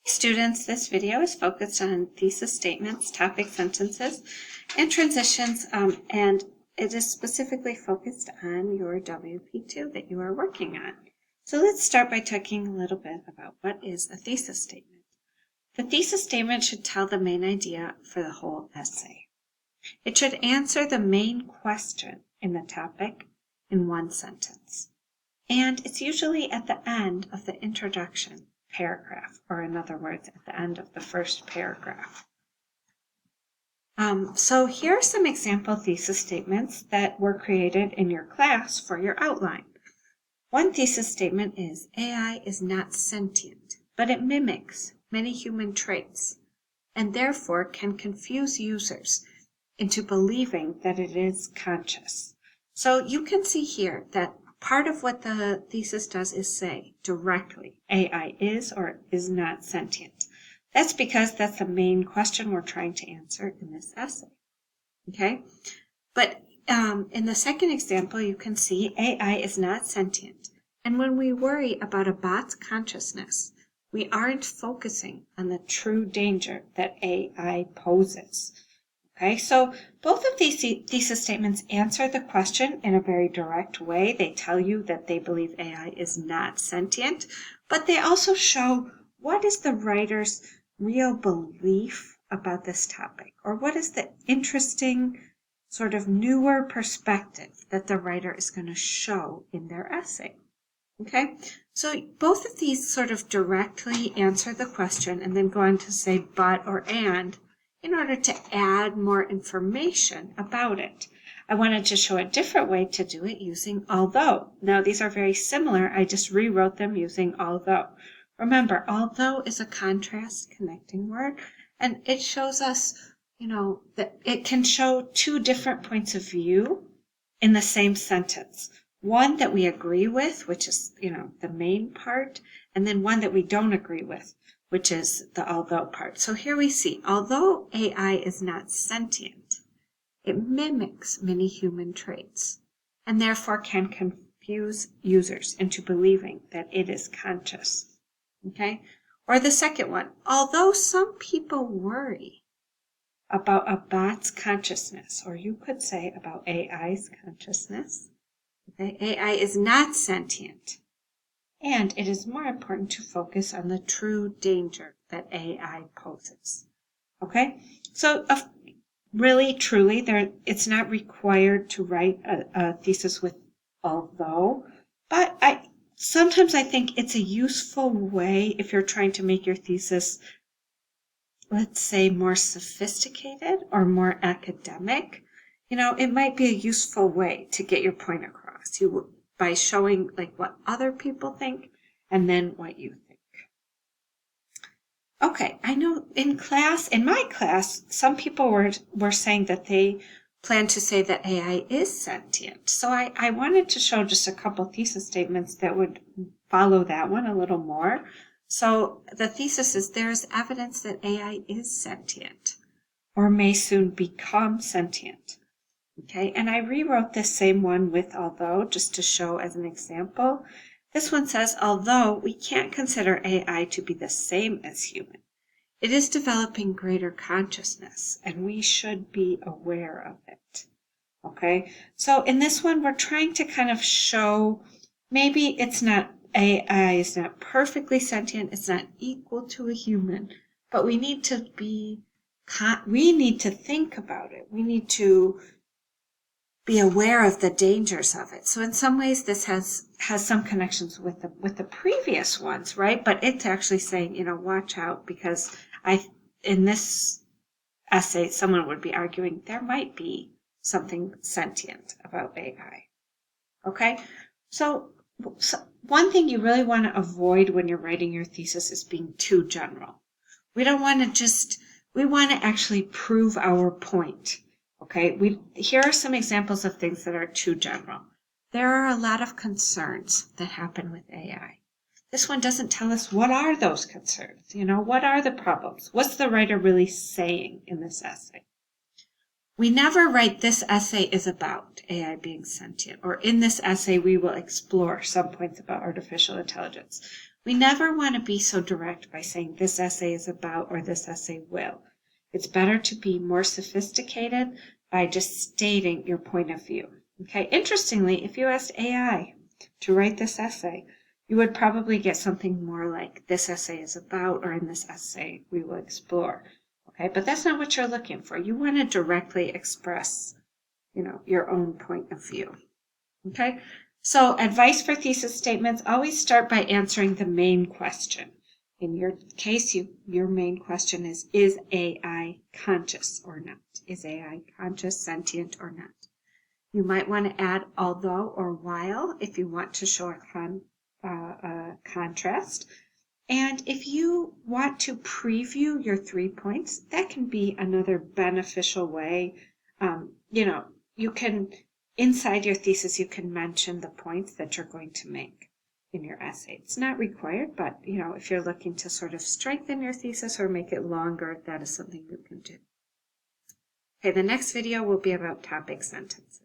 Students, this video is focused on thesis statements, topic sentences, and transitions, and it is specifically focused on your WP2 that you are working on. So let's start by talking a little bit about what is a thesis statement. The thesis statement should tell the main idea for the whole essay. It should answer the main question in the topic in one sentence. And it's usually at the end of the introduction paragraph, or in other words, at the end of the first paragraph. So here are some example thesis statements that were created in your class for your outline. One thesis statement is, AI is not sentient, but it mimics many human traits, and therefore can confuse users into believing that it is conscious. So you can see here that part of what the thesis does is say directly, AI is or is not sentient. That's because that's the main question we're trying to answer in this essay. Okay? But in the second example, you can see AI is not sentient. And when we worry about a bot's consciousness, we aren't focusing on the true danger that AI poses. Okay, so both of these thesis statements answer the question in a very direct way. They tell you that they believe AI is not sentient, but they also show what is the writer's real belief about this topic, or what is the interesting sort of newer perspective that the writer is going to show in their essay. Okay, so both of these sort of directly answer the question and then go on to say but or and in order to add more information about it. I wanted to show a different way to do it using although. Now these are very similar, I just rewrote them using although. Remember, although is a contrast connecting word, and it shows us, that it can show two different points of view in the same sentence. One that we agree with, which is, the main part, and then one that we don't agree with, which is the although part. So here we see, although AI is not sentient, it mimics many human traits and therefore can confuse users into believing that it is conscious. Okay? Or the second one, although some people worry about a bot's consciousness, or you could say about AI's consciousness, okay, AI is not sentient. And it is more important to focus on the true danger that AI poses. Okay? So really, truly, it's not required to write a thesis with although, but sometimes I think it's a useful way if you're trying to make your thesis, let's say, more sophisticated or more academic. It might be a useful way to get your point across. By showing what other people think and then what you think. Okay, I know in my class, some people were saying that they plan to say that AI is sentient. So I wanted to show just a couple thesis statements that would follow that one a little more. So the thesis is, there is evidence that AI is sentient or may soon become sentient. Okay, and I rewrote this same one with although, just to show as an example. This one says, although we can't consider AI to be the same as human, it is developing greater consciousness, and we should be aware of it. Okay, so in this one, we're trying to kind of show maybe AI is not perfectly sentient, it's not equal to a human, but we need to think about it. We need to be aware of the dangers of it. So in some ways, this has some connections with the previous ones, right? But it's actually saying, watch out, because in this essay, someone would be arguing there might be something sentient about AI. Okay? So one thing you really want to avoid when you're writing your thesis is being too general. We don't want to we want to actually prove our point. Okay, here are some examples of things that are too general. There are a lot of concerns that happen with AI. This one doesn't tell us what are those concerns. What are the problems? What's the writer really saying in this essay? We never write this essay is about AI being sentient, or in this essay we will explore some points about artificial intelligence. We never want to be so direct by saying this essay is about or this essay will. It's better to be more sophisticated by just stating your point of view. Okay. Interestingly, if you asked AI to write this essay, you would probably get something more like this essay is about, or in this essay we will explore. Okay, but that's not what you're looking for. You want to directly express, your own point of view. Okay, so advice for thesis statements: always start by answering the main question. In your case, your main question is AI conscious or not? Is AI conscious, sentient, or not? You might want to add although or while if you want to show a contrast. And if you want to preview your 3 points, that can be another beneficial way. You can, inside your thesis, you can mention the points that you're going to make in your essay. It's not required, but if you're looking to sort of strengthen your thesis or make it longer, that is something you can do. Okay, the next video will be about topic sentences.